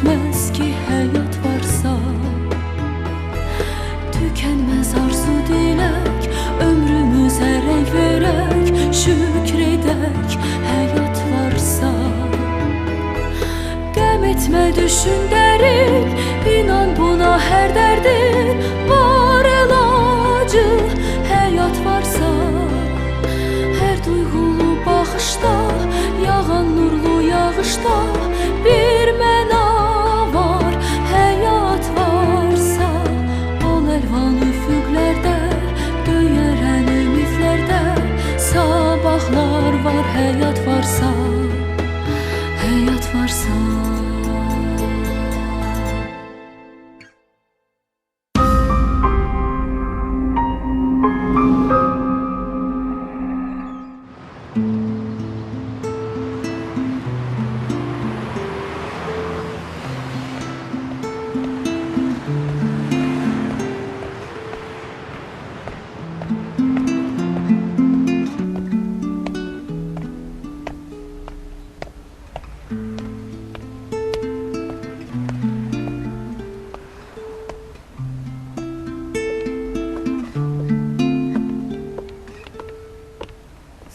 bitməz ki həyat varsa, tükənməz arzu dilək, ömrümüzə rəng verək, şükr edək həyat varsa. Qəm etmə düşün dərin, inan buna hər dərdin var əlacı həyat varsa. Hər duyğulu baxışda, yağan nurlu yağışda bir məna var həyat varsa. Al əlvan üfüqlərdə, göyərən ümidlərdə sabahlar var həyat varsa, həyat varsa.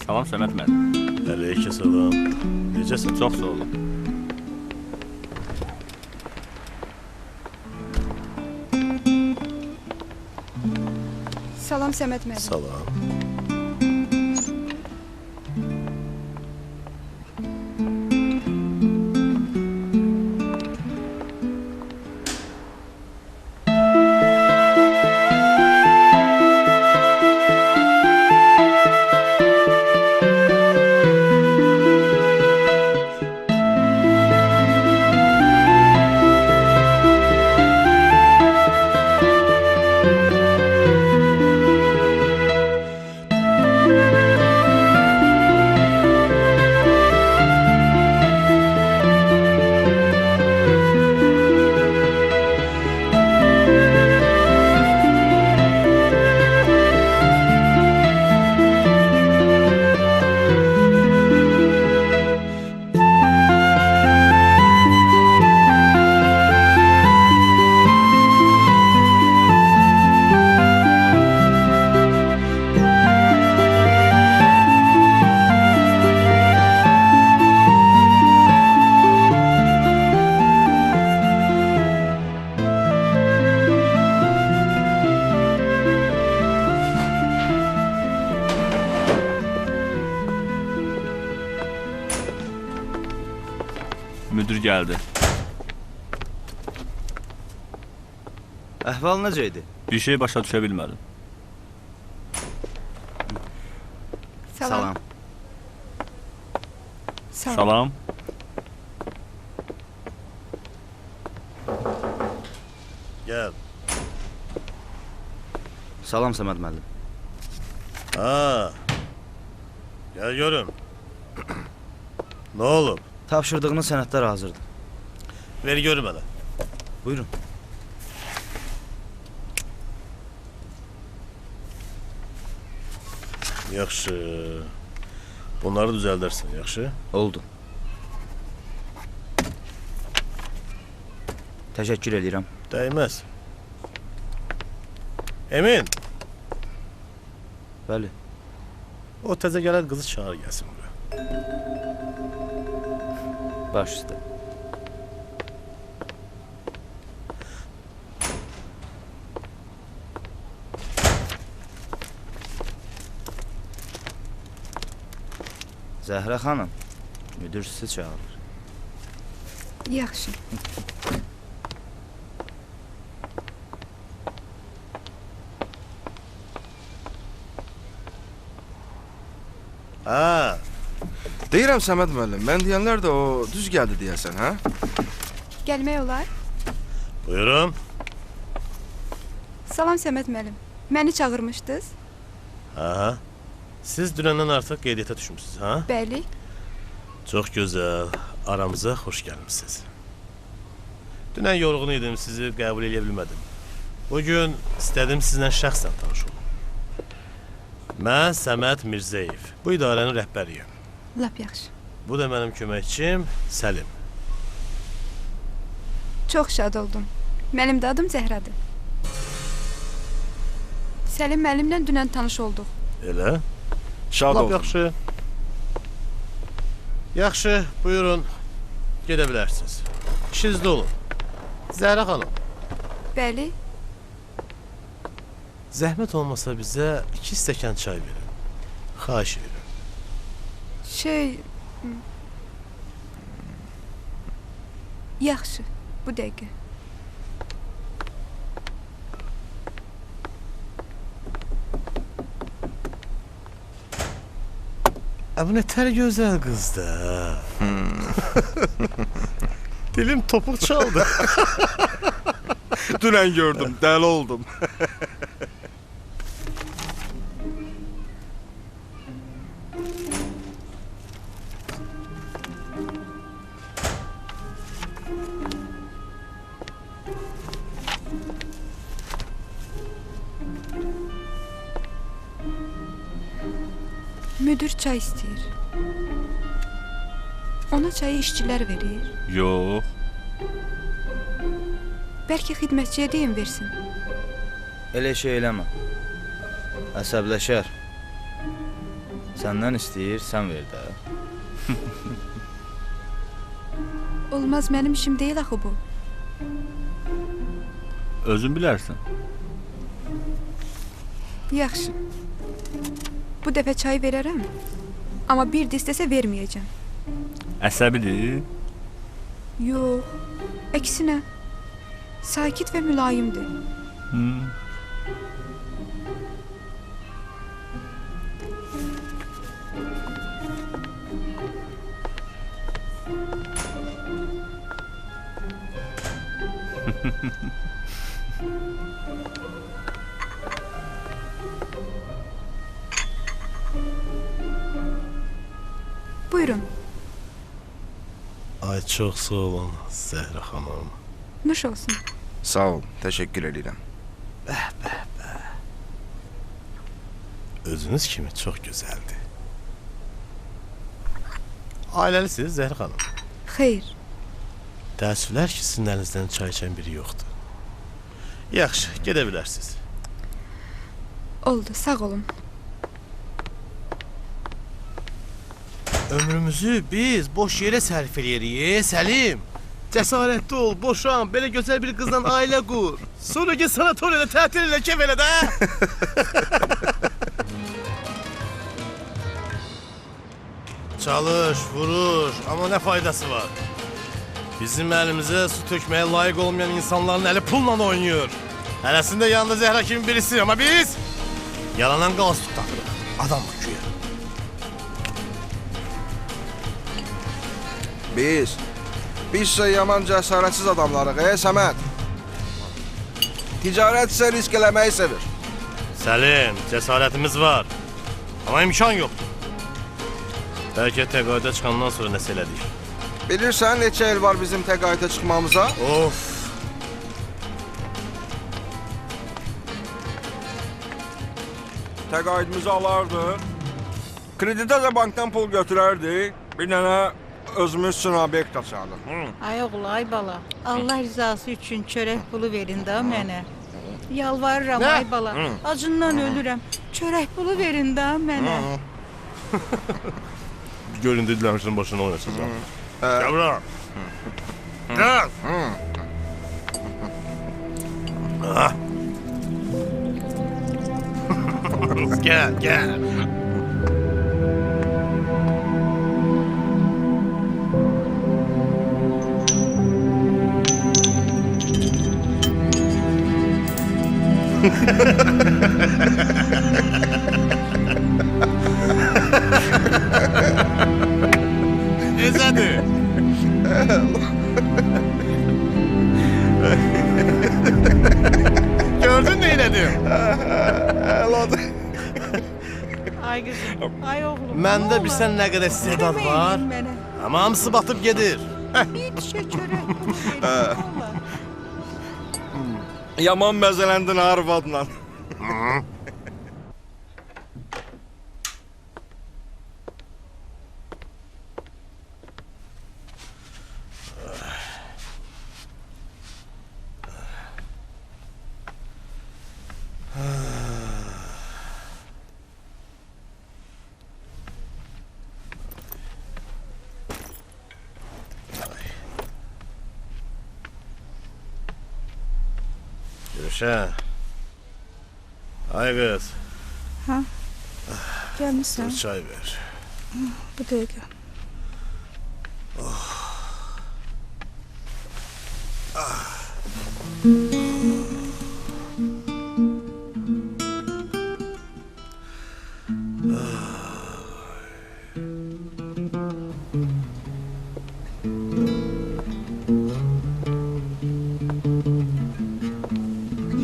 Salam Səməd müəllim. Əleyhissalam. Necəsən? Çox sağ olun. Salam Səməd müəllim. Salam. Müdür gəldi. Əhval necə idi? Bir şey başa düşə bilmədim. Salam. Salam. Gəl. Salam Səməd müəllim. Ha. Gəl görüm. Nə olub? Tapşırdığınız sənədlər hazırdır. Ver görüm hələ. Buyurun. Yaxşı. Bunları düzəldərsən, yaxşı? Oldu. Təşəkkür edirəm. Dəyməz. Emin, Bəli. o təzə gələn qızı çağır gəlsin buraya. Baş üstə. Zəhrə xanım, müdür sizi çağırır. Yaxşı. Ha, Deyirəm Səməd müəllim, mən deyənlər də o düz gəldi deyəsən, hə? Gəlmək olar. buyurun. Salam Səməd müəllim. Məni çağırmışdınız? Ha. Siz dünəndən artıq qeydiyyata düşmüsünüz, ha? Bəli. Çox gözəl. Aramıza xoş gəlmisiniz. Dünən yorğun idim, sizi qəbul edə bilmədim. Bugün istədim sizinlə şəxsən tanış olum. Mən Səməd Mirzəyev, bu idarənin rəhbəriyəm. Lap yaxşı. Bu da mənim köməkçim Səlim. Çox şad oldum. Mənim də adım Zəhradır. Səlim müəllimlə dünən tanış olduq. Elə? Şad Lap oldum. yaxşı. Yaxşı, buyurun. Gedə bilərsiniz. İşinizdə olun. Zəhra xanım, Bəli, zəhmət olmasa bizə 2 stəkan çay verin. Xahiş edirəm. Yaxşı, bu dəqiqə. Bu ne ter güzel kız da. Dilim topuk çaldı. Dünən gördüm, dəli oldum. Müdür çay istəyir. Ona çayı işçilər verir. Yox. Bəlkə xidmətçiyə deyim versin. Elə şey eləmə. Əsəbləşər. Səndən istəyir, sən ver də. Olmaz, mənim işim deyil axı bu. Özün bilərsən. Yaxşı. Bu dəfə çay verərəm. Amma bir də istəsə verməyəcəm. Əsəbidir. Yox, əksinə. Sakit və mülayimdir. Buyurun, Ay çok sağ olun Zəhra xanım. nuş olsun. Sağ ol, təşəkkür edirəm. Özünüz kimi çok güzeldi. Ailəlisiniz Zəhra xanım. Xeyr, Təəssüflər ki, sizin əlinizdən çay içən biri yoxdur. Yaxşı, gedə bilərsiniz. oldu, sağ olun. Ömrümüzü biz boş yerə sərf eləyirik, Səlim. Cəsarətli ol, boşan, belə gözəl bir qızla ailə qur. Sonra get sanatoriyada tətil elə, kef elə də. Çalış, vurur, amma nə faydası var? Bizim əlimizə su tökməyə layiq olmayan insanların əli pulla oynayır. Hələsində yanında Zəhra kimi birisi, amma biz yalanan qalstuk taxırıq. Adam bakıyor. Biz isə yaman cəsarətsiz adamlarıq, Səməd. Ticarət isə risk eləməyi sevir. Səlim, cəsarətimiz var. Amma imkan yoxdur. Bəlkə təqaüdə çıxandan sonra nəsə elədik. Bilirsən neçə il var bizim təqaüdə çıxmamıza? Of! Təqaüdümüzü alardı. Kredidə də bankdan pul götürərdik. Bir dənə özümüz üçün obyekt açardıq. Ay oğlu, ay bala. Allah rızası üçün çörək pulu verin də mənə. Yalvarıram ay bala. Acından ölürəm. Çörək pulu verin də mənə. Görün dediləmişsin başına oynasacağım. Gel bura. Gel. Gel, gel. Ezadı. Gördün neylədim? Ay qızım, ay oğlum. Məndə bilsən nə qədər istedad var. Mənə. Amma hamısı batıb gedir. Bir şişə çörək pulu verin. Vallahi. Yaman məzələndin arvadla. Gülşen. Ay kız. Gəlmisən Bir çay ver. bu dəqiqə.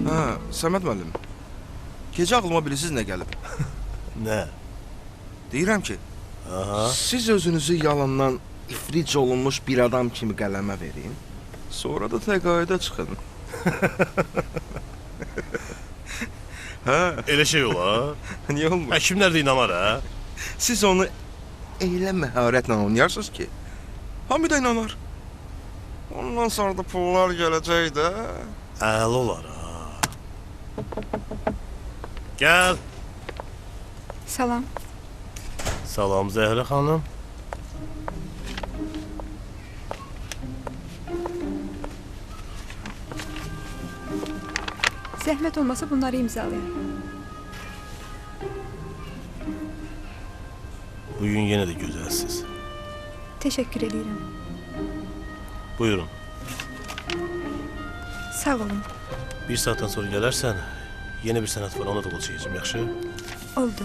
Ha, Səməd müəllim. Gecə ağlıma bilirsiniz nə gəlib? Ne? Deyirəm ki, Aha. siz özünüzü yalandan iflic olunmuş bir adam kimi qələmə verin. Sonra da təqaüdə çıxın. Hə, Elə şey olar. niyə olmur? Həkimlər də inanır ha. Siz onu elə məharətlə oynayarsınız ki, hamı da inanır. Ondan sonra da pullar gələcək də. Əla olar ha. Gel. Salam. Salam Zəhra xanım. Zəhmət olmasa bunları imzalayın. Bugün yine de güzelsiniz. Teşekkür edirəm. Buyurun. Sağ olun. Bir saatten sonra gelersen yeni bir senat var, ona da kol çekeceğim, yaxşı? Oldu.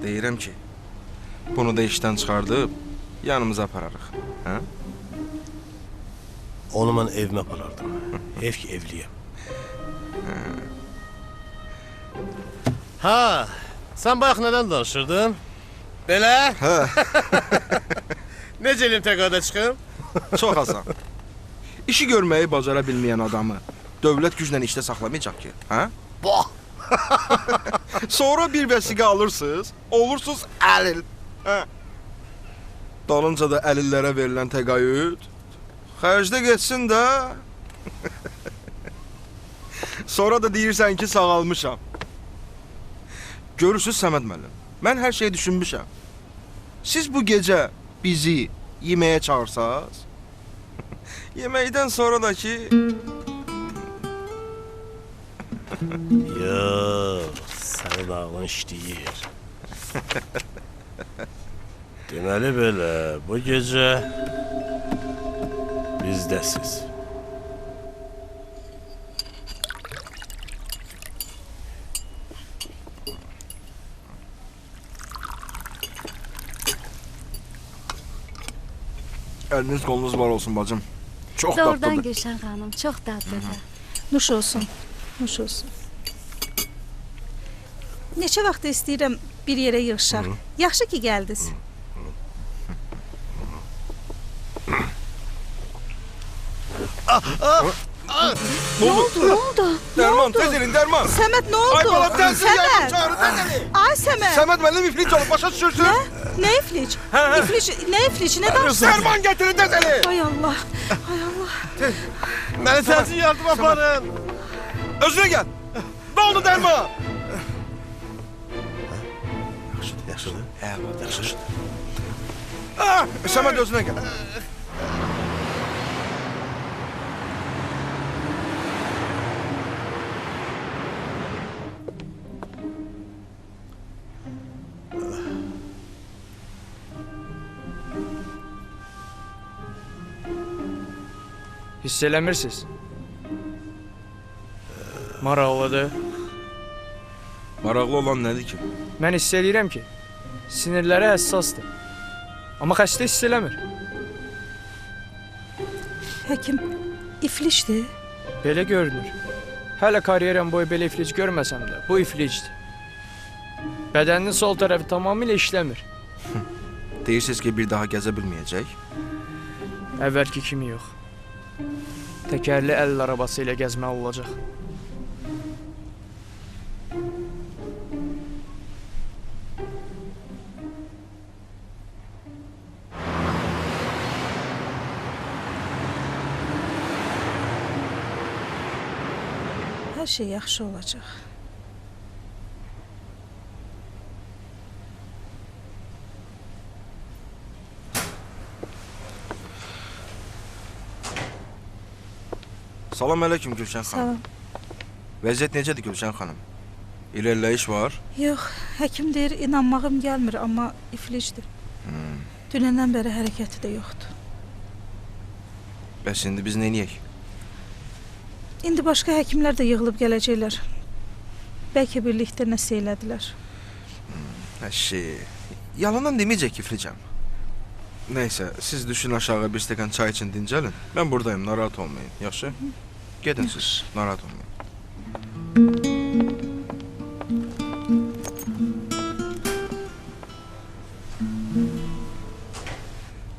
Deyirəm ki, bunu da işdən çıxardıb yanımıza apararıq. Hə? Onu mən evime aparardım. Ev ki evliyim. Ha, sen bayaq neden danışırdın? Belə? Hə, Necə eləyim təqaüdə çıxım? çox asan. İşi görməyi bacara bilməyən adamı dövlət güclə işdə saxlamayacaq ki, hə? Bah! Sonra bir vəsiqə alırsınız, olursunuz əlil. Hə? Dalınca da əlillərə verilən təqaüd xərcdə getsin də. Sonra da deyirsən ki, sağalmışam. Görürsüz Səməd müəllim, mən hər şeyi düşünmüşəm. Siz bu gecə bizi yeməyə çağırsaz, yeməkdən sonra da ki, Yox, sənin ağlın işləyir. Deməli belə, bu gecə bizdəsiz. əliniz qolunuz var olsun bacım. Çox Doğrudan dadlıdır. Gülşen xanım, çox dadlıdır. Nuş olsun. Nuş olsun. Neçə vaxt istəyirəm bir yerə yığışaq. Yaxşı ki gəldiniz. Ne oldu? Ne oldu? Derman, tez elin, derman. Səməd nə oldu? Ay balam, tez elin, yardım Səməd. çağırın, tez elin. Ay Səməd. Səməd müəllim iflic olub, başa düşürsün. Ne iflic? İflic, ne iflic? Ne danışsın? Derman getirin, tez elin. Ay Allah. Ay Allah. Məni təcil yardım aparın. Özüne gel. Ne oldu derman? Yaxşıdır, yaxşıdır. Yaxşıdır. Ah, Səməd özüne gel. Hiss eləmirsiniz? Maraqlıdır. Maraqlı olan nədir ki? Mən hiss eləyirəm ki, sinirləri həssasdır. Amma xəstə hiss eləmir. Həkim iflicdir. Belə görünür. Hələ karyeram boyu belə iflic görməsəm də, bu iflicdir. Bədəninin sol tərəfi tamamilə işləmir. Deyirsiniz ki, bir daha gəzə bilməyəcək. Əvvəlki kimi yox. Təkərli əl arabası ilə gəzməli olacaq. Hər şey yaxşı olacaq. Salam əleykum Gülşən xanım. Salam. Vəziyyət necədir Gülşən xanım? İlerləyiş var? Yox, həkim deyir inanmağım gəlmir, amma iflicdir. Dünəndən bəri hərəkəti də yoxdur. Bəs indi biz neyniyək? İndi başqa həkimlər də yığılıb gələcəklər. Bəlkə birlikdə nəsə elədilər. Əşi, yalandan deməyəcək iflicəm. Neysə, siz düşün aşağı bir stəkan çay için dincəlin. Mən buradayım, narahat olmayın, yaxşı? Gedin siz, narahat olmayın.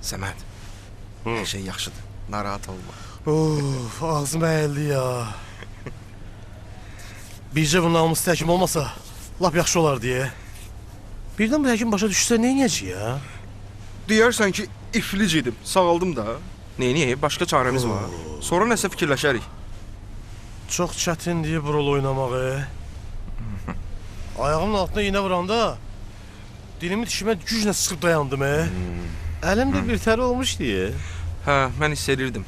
Səməd, hər şey yaxşıdır, narahat olma. Of, ağzım əyildi ya. Bircə bu namuslu həkim olmasa, lap yaxşı olar deyə. Birdən bu həkim başa düşsə neynəyəcək ya? Deyərsən ki, iflic idim, sağaldım da. Neyniyək, başqa çarəmiz var. Sonra nəsə fikirləşərik. Çox çətindir bu rol oynamağı. Ayağımın altına iynə vuranda dilimi dişimə güclə sıxıb dayandım. Əlim də bir təri olmuş deyə. Hə, mən hiss edirdim.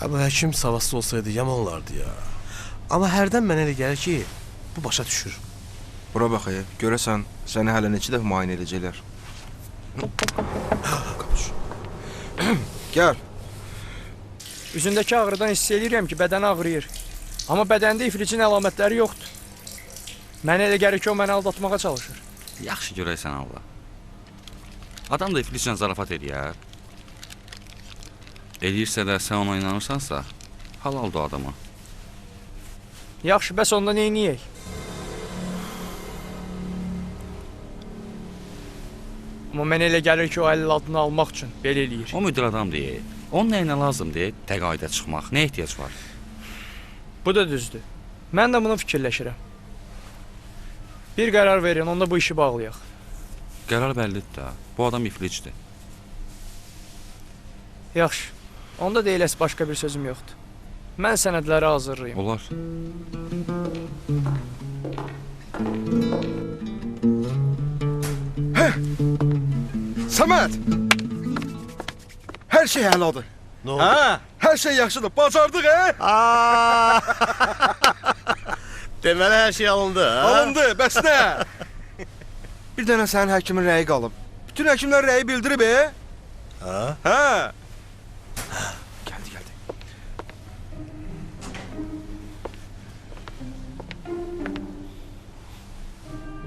Bu həkim savasız olsaydı yaman olardı ya. Amma hərdən mənə elə gəlir ki, bu başa düşür. Bura bax, görəsən, səni hələ neçə dəfə müayinə edəcəklər. Gəl. Üzündəki ağrıdan hiss edirəm ki, bədən ağrıyır. Amma bədəndə iflicin əlamətləri yoxdur. Mənə elə gəlir ki, o məni aldatmağa çalışır. Yaxşı görəksən Allah. Adam da ifliclə zarafat eləyər. Eləyirsə də sən ona inanırsansa, halaldır o adama. Yaxşı, bəs onda neyniyək? Amma mənə elə gəlir ki, o əlil adını almaq üçün belə eləyir. O müdür adam deyil. Onun nəyinə lazımdır? Təqaüdə çıxmaq. Nə ehtiyac var? Bu da düzdür. Mən də bunu fikirləşirəm. Bir qərar verin, onda bu işi bağlayaq. Qərar bəllidir də. Bu adam iflicdir. Yaxşı. Onda deyiləs başqa bir sözüm yoxdur. Mən sənədləri hazırlayım. Olar. Səməd! Hər şey həladır. Nə oldu? Hə, hər şey yaxşıdır. Bacardıq, Deməli hər şey alındı, hə? Alındı, bəs nə? Bir dənə sənin həkimin rəyi qalıb. Bütün həkimlər rəyi bildirib, Hə? Hə. Gəldi.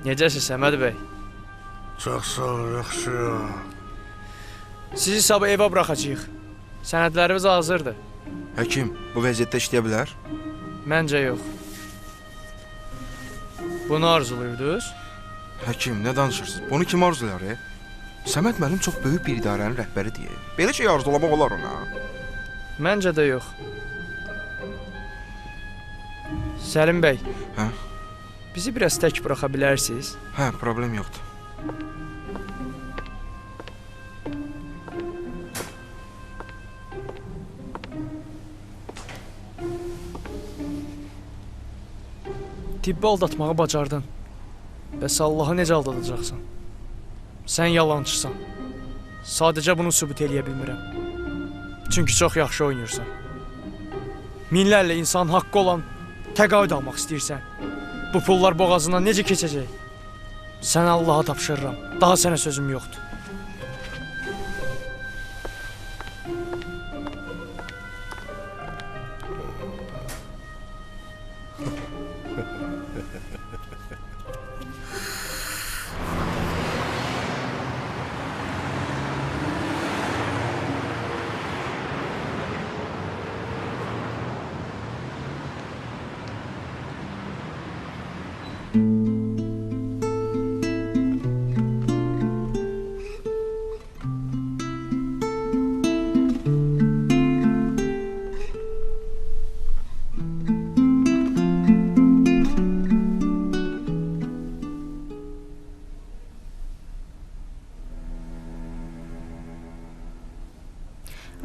Necəsiz Səməd bəy? Çox sağ ol, yaxşı. Sizi sabah evə buraxacağıq. Sənədlərimiz hazırdır. Həkim, bu vəziyyətdə işləyə bilər? Məncə yox. Bunu arzuluyurdunuz? Həkim, nə danışırsınız? Bunu kim arzular, Səməd mənim çox böyük bir idarənin rəhbəri deyil. Belə şey arzulamaq olar ona. Məncə də yox. Səlim bəy. Hə? Bizi biraz tək buraxa bilərsiniz? Hə, problem yoxdur. Tibbi aldatmağı bacardın. Bəs Allahı necə aldadacaqsan? Sən yalançısan. Sadəcə bunu sübut eləyə bilmirəm. Çünki çox yaxşı oynayırsan. Minlərlə insan haqqı olan təqaüd almaq istəyirsən. Bu pullar boğazından necə keçəcək? Sən Allaha tapşırıram. Daha sənə sözüm yoxdur.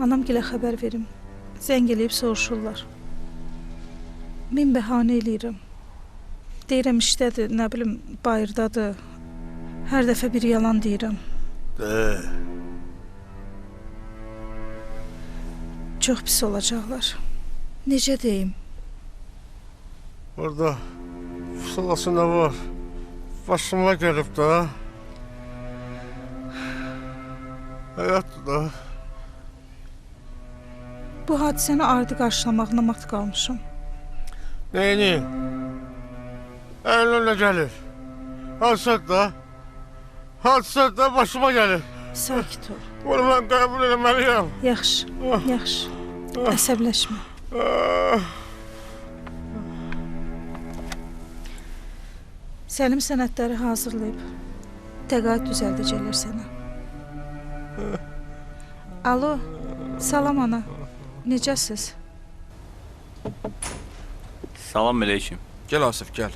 Anam gilə xəbər verim. Zəng eləyib soruşurlar. Min bəhanə eləyirəm. Deyirəm işdədir, nə bilim, bayırdadır. Hər dəfə bir yalan deyirəm. Çox pis olacaqlar. Necə deyim? Orada salası nə var? Başıma gəlib də. Həyatdır da. Bu hadisəni ardı qarşılamaqla mat qalmışam. Neyini? Əlinə gəlir. Hadisət da. Hadisət da başıma gəlir. Sakit ol. Bunu mən qəbul eləməliyəm. Yaxşı, yaxşı. Əsəbləşmə. Səlim sənədləri hazırlayıb. Təqaüd düzəldəcəklər sənə. Alo, salam ana. Necəsiz? Salam aleyküm. Gəl Asif, gəl.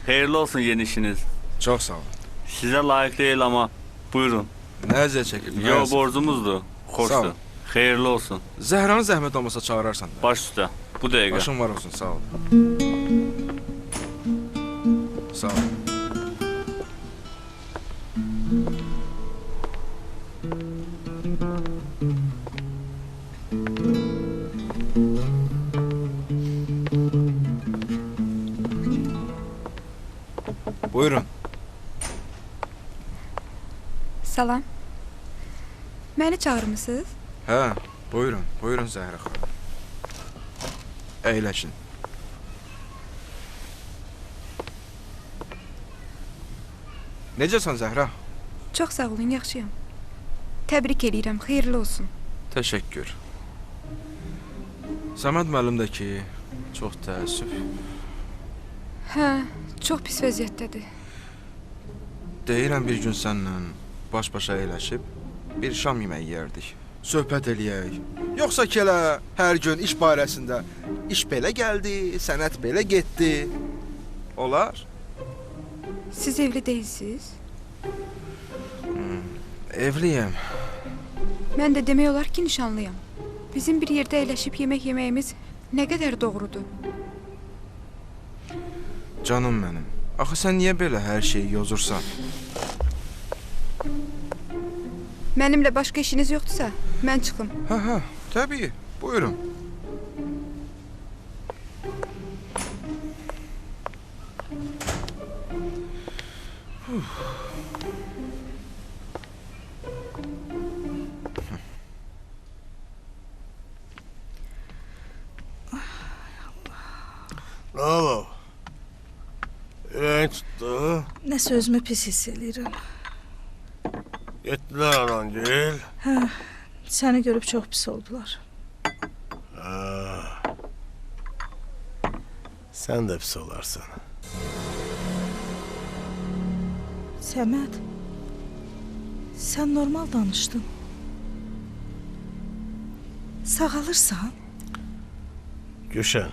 Xeyirli olsun yeni işiniz. Çox sağ ol. Sizə layiq deyil amma buyurun. Nə əziyyət çəkib? Yo, borcumuzdur. Sağ Xoşdur. ol. Xeyirli olsun. Zəhranı zəhmət olmasa çağırarsan da. Baş üstə. Bu dəqiqə. Başın var olsun, sağ ol. Sağ ol. Buyurun. Salam. Məni çağırmısınız? Hə, buyurun, buyurun Zəhra xanım. Əyləşin. Necəsən Zəhra? Çox sağ olun, yaxşıyam. Təbrik eləyirəm, xeyirli olsun. Təşəkkür. Səməd müəllim də ki, çox təəssüf. Hə, çox pis vəziyyətdədir. Deyirəm bir gün sənlə baş-başa əyləşib bir şam yeməyi yeyərdik. Söhbət eləyək. Yoxsa ki elə hər gün iş barəsində iş belə gəldi, sənət belə getdi. Olar? Siz evli deyilsiniz? Evliyəm. Mən də demək olar ki, nişanlıyam. Bizim bir yerdə əyləşib yemək yeməyimiz nə qədər doğrudur? Canım mənim. Axı sən niyə belə hər şeyi yozursan? Mənimlə başqa işiniz yoxdursa, mən çıxım. Hə, təbii. Buyurun. Nə olub? Ürəyin tutdu. Nəsə özümü pis hiss eləyirəm. Getdilər anangil. Hə, səni görüb çox pis oldular. Sən də pis olarsan. Səməd, sən normal danışdın. Sağalırsan? Gülşən.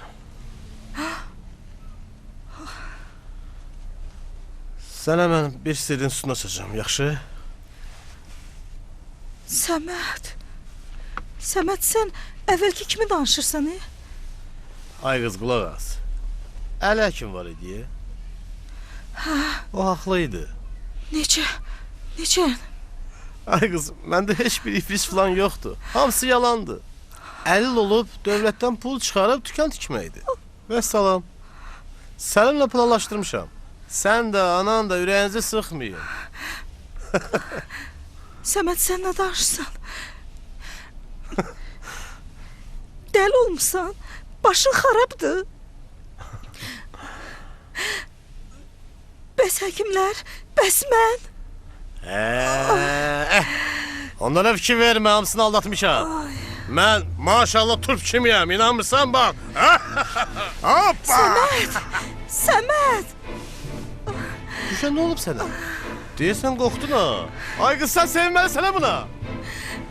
Sənə mən bir sirrin üstünə açacağım, yaxşı? Səməd, sən əvvəlki kimi danışırsan, Ay qız, qulaq as. Əli həkim var idi. Hə. O haqlıydı. Necə? Ay qız, məndə heç bir iflis falan yoxdur. Hamısı yalandı. Əlil olub, dövlətdən pul çıxarıb dükan tikməkdir. Vəssalam. Səninlə planlaşdırmışam. Sən də, anan da ürəyinizi sıxmayın. Səməd, sən nə danışırsan? Dəli olmusan? Başın xarabdır. Bəs həkimlər, bəs mən? Onlara fikir vermə, hamısını aldatmışam. Mən maşallah turp kimiyəm, inanmırsan bax. Hoppa! Səməd! Düşən nə olub sənə? Deyəsən qorxdun ha. Ay qız, sən sevinməlisən ha buna.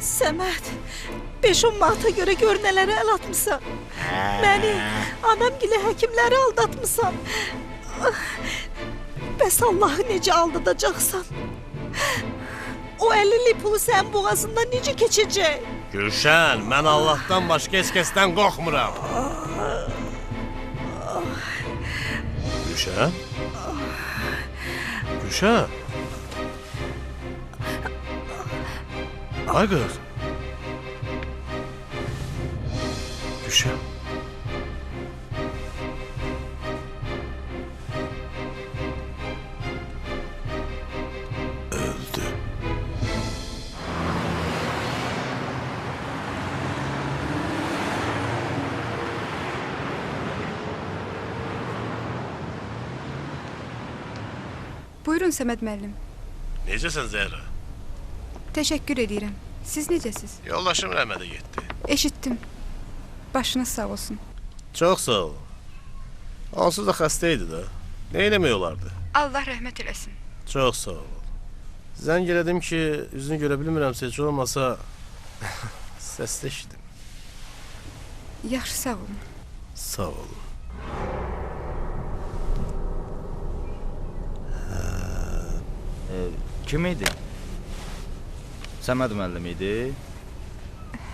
Səməd, 5-10 manata görə gör nələrə əl atmısan. Məni, anam gilə həkimləri aldatmısan. Bəs Allahı necə aldadacaqsan? O 50'li pulu sənin boğazından necə keçəcək? Gülşən, mən Allahdan başqa heç kəsdən qorxmuram. Gülşən? Gülşən? Ay qız. Gülşən. Öldü. Buyurun Səməd müəllim. Necəsən Zəhra? Təşəkkür edirəm. Siz necəsiz? Yoldaşım rəhmətə getdi. Eşitdim. Başınız sağ olsun. Çox sağ ol. Onsuz da xəstə idi də. Nə eləmək olardı? Allah rəhmət eləsin. Çox sağ ol. Zəng elədim ki, üzünü görə bilmirəmsə, heç olmasa səslə eşidim. Yaxşı, sağ olun. Sağ olun. Kim idi? Səməd müəllim idi?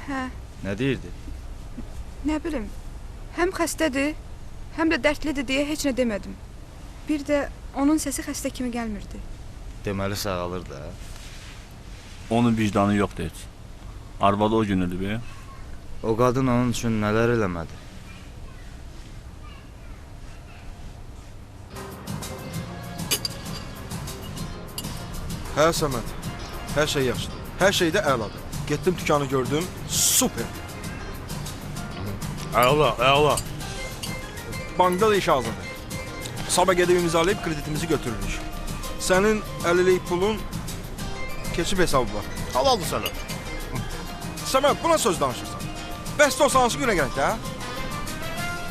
Hə, Nə deyirdi? nə bilim. Həm xəstədir, həm də dərdlidir deyə heç nə demədim. Bir də onun səsi xəstə kimi gəlmirdi. Deməli sağalır da. Onun vicdanı yoxdur heç. Arvadı o günüdür be. O qadın onun üçün nələr eləmədi? Hə Səməd, hər şey yaxşıdır. Hər şey də əladır. Getdim dükanı gördüm, super. Əla, əla. Bankda da iş hazırdır. Sabah gedib imzalayıb kreditimizi götürürük. Sənin 50'lik pulun keçib hesabı var. Halaldır sənə. Səməd, buna söz danışırsan. Bəs o hansı günə gələk də?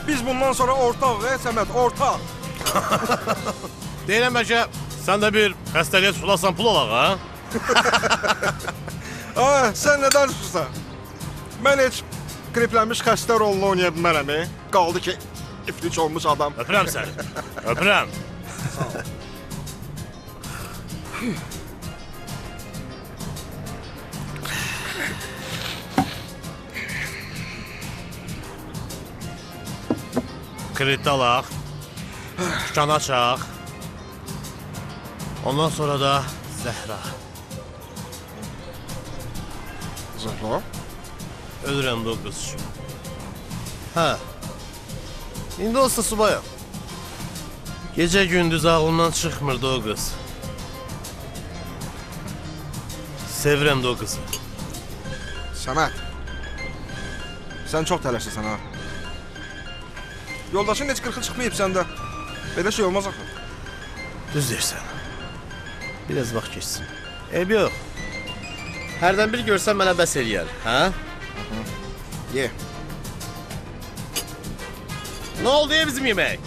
Biz bundan sonra ortaq və Səməd, ortaq. Deyirəm bəlkə, sən də bir xəstəliyə tutulasan pul olaq, ha? Sən nə danışırsan? Mən heç kriplənmiş xəstə rolunu oynaya bilmərəm. Qaldı ki, iflic olmuş adam. Öpürəm səni. Öpürəm. Kredit alaq. Dükanı açaq. Ondan sonra da Zəhra. Zəhra? Ölürəm də o qız üçün. Hə. İndi olsa subayam. Gecə gündüz ağlımdan çıxmırdı o qız. Sevirəm də o qızı. Səməd. Sən çox tələşirsən ha. Yoldaşın heç qırxı çıxmayıb səndə. Belə şey olmaz axı. Düz deyirsən. Biraz vaxt geçsin. Eybi yox. Hərdən bir görsən mənə bəs eləyər, hə? Ye. Nə oldu ya bizim yemək?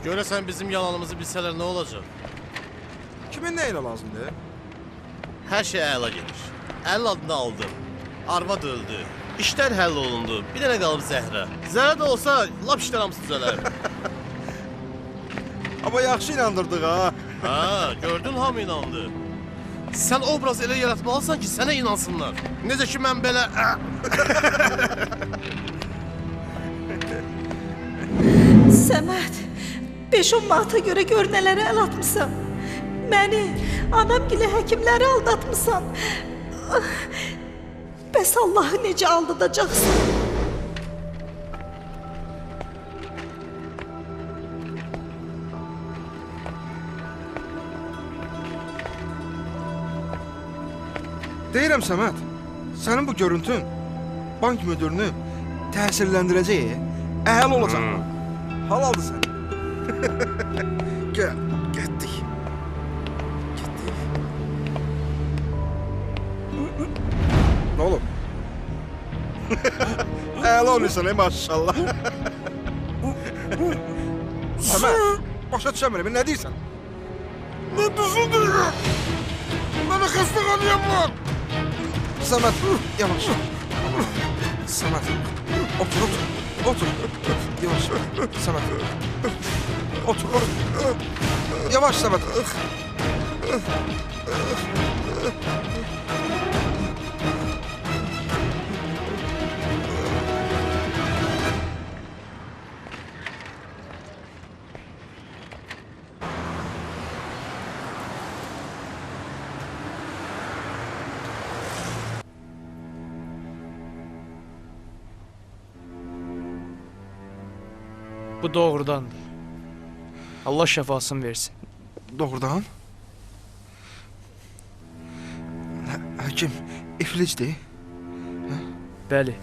Görəsən bizim yalanımızı bilsələr nə olacaq? Kimin nə ilə lazımdır? Hər şey əla gedir. Əlil adını aldım. Arvad öldü. İşlər həll olundu. Bir dənə qalıb Zəhra. Zəhra da olsa lap işlər hamısı düzələr. Amma yaxşı inandırdıq ha. Ha, gördün hamı inandı. Sən obraz elə yaratmalısan ki, sənə inansınlar. Necə ki mən belə... Səməd, 5-10 manata görə gör nələrə əl atmısan. Məni, anam gilə həkimləri aldatmısan. Bəs Allahı necə aldadacaqsın? Deyirəm Səməd, sənin bu görüntün bank müdürünü təsirləndirəcək, əhəl olacaq. Halaldır sən. Gəl, getdik. Nə olub? Əhəl olursan, maşallah. Səməd, başa düşəmirəm, nə deyirsən? Nə düzün deyirəm? Mənə xəstəxanayam var. Səməd, yavaş. Səməd. Otur. Yavaş. Səməd. Otur. Yavaş Səməd. Bu doğrudandır. Allah şəfasını versin. Doğrudan? Həkim, iflicdir. Bəli.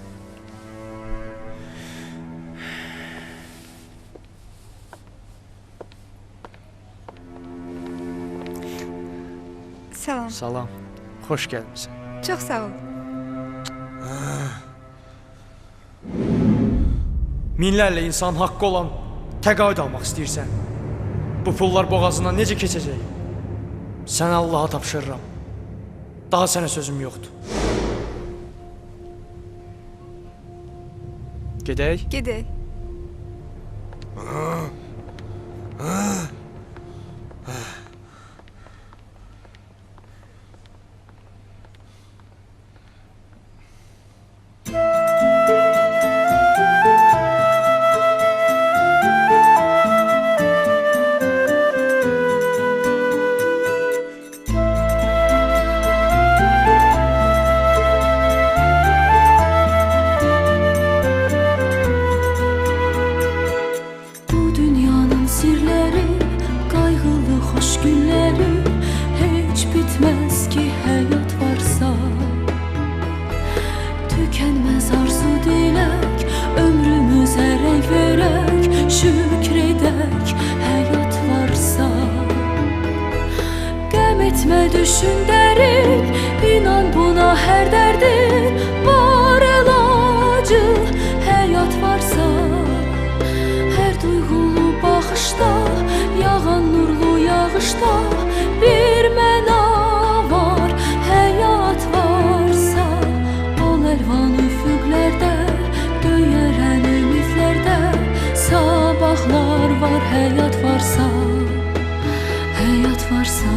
Salam. Salam. Xoş gəlmisən. Çox sağ ol. Minlərlə insan haqqı olan təqaüd almaq istəyirsən. Bu pullar boğazından necə keçəcək? Sənə Allaha tapşırıram. Daha sənə sözüm yoxdur. Gedək? Gedək. Etmə düşün dərin, inan buna hər dərdin var əlacı. Həyat varsa, hər duyğulu baxışda, yağan nurlu yağışda bir məna var. Həyat varsa, al əlvan üfüqlərdə, göyərən ümidlərdə sabahlar var. Həyat varsa, həyat varsa.